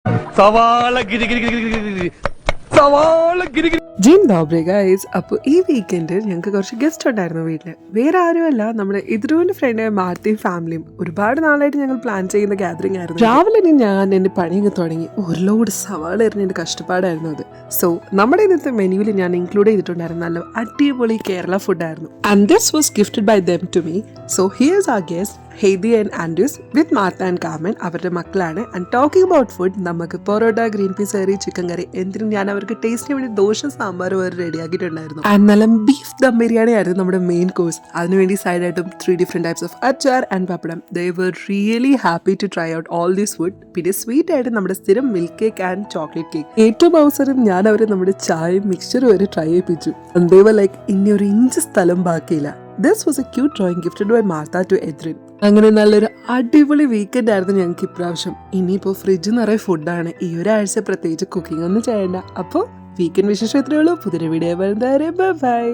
സവാള ഗിരി ഗിരി ഗിരി ഗിരി ഗിരി. സവാള ഗിരി ഗിരി. ജിൻ ഡോബ്രെ ഗൈസ്. അപ്പോൾ ഈ വീക്കെൻഡിൽ ഞങ്ങൾക്ക് കുറച്ച് ഗസ്റ്റ് ഉണ്ടായിരുന്നു വീട്ടിൽ. വേറെ ആരുമല്ല, നമ്മുടെ ഇതിരൂന്റെ ഫ്രണ്ട് മാർത്തിയും ഫാമിലിയും. ഒരുപാട് നാളായിട്ട് ഞങ്ങൾ പ്ലാൻ ചെയ്യുന്ന ഗാദറിംഗ് ആയിരുന്നു. രാവിലെ ഞാൻ എൻ്റെ പണിയൊക്കെ തുടങ്ങി. ഒരു ലോഡ് സവാള എറിഞ്ഞ എൻ്റെ കഷ്ടപ്പാടായിരുന്നു അത്. സോ നമ്മുടെ ഇന്നത്തെ മെനുവിൽ ഞാൻ ഇൻക്ലൂഡ് ചെയ്തിട്ടുണ്ടായിരുന്നു നല്ല അടിപൊളി കേരള ഫുഡായിരുന്നു. And this was gifted by them to me. So here's our guest Heidi and Andrews with Martha and Carmen. അവരുടെ മക്കളാണ്. ആൻഡ് ടോക്കിംഗ് അബൌട്ട് ഫുഡ്, നമുക്ക് parotta, green peas curry, chicken curry, എന്തിനും ഞാൻ അവർക്ക് ടേസ്റ്റിന് വേണ്ടി ദോശ സാമ്പാർ വരെ റെഡിയാക്കിയിട്ടുണ്ടായിരുന്നു. ആൻഡ് നല്ല ബീഫ് ദം ബിരിയാണി ആയിരുന്നു നമ്മുടെ മെയിൻ കോഴ്സ്. അതിനുവേണ്ടി സൈഡായിട്ടും 3 different types of achar and pappadam. They were really happy to try out all this food. പിന്നെ സ്വീറ്റ് ആയിട്ട് നമ്മുടെ സ്ഥിരം milk cake and chocolate cake. ഏറ്റവും അവസരം ഞാൻ അവരെ നമ്മുടെ ചായയും മിക്സ്ചറും വരെ ട്രൈ ചെയ്യിപ്പിച്ചു. ദേ വർ ലൈക്ക് ഇനി ഒരു ഇഞ്ച് സ്ഥലം ബാക്കിയില്ല. This was a cute drawing gifted by Martha to Edrin. അങ്ങനെ നല്ലൊരു അടിപൊളി വീക്കെൻഡ് ആയിരുന്നു ഞങ്ങൾക്ക് ഇപ്രാവശ്യം. ഇനിയിപ്പോൾ ഫ്രിഡ്ജ് നിറയെ ഫുഡാണ്. ഈ ഒരാഴ്ച പ്രത്യേകിച്ച് കുക്കിംഗ് ഒന്നും ചെയ്യണ്ട. അപ്പോൾ വീക്കെൻഡ് വിശേഷം എത്രയുള്ളൂ. പുതിയ വീഡിയോ വരുന്നവരെ ബൈ.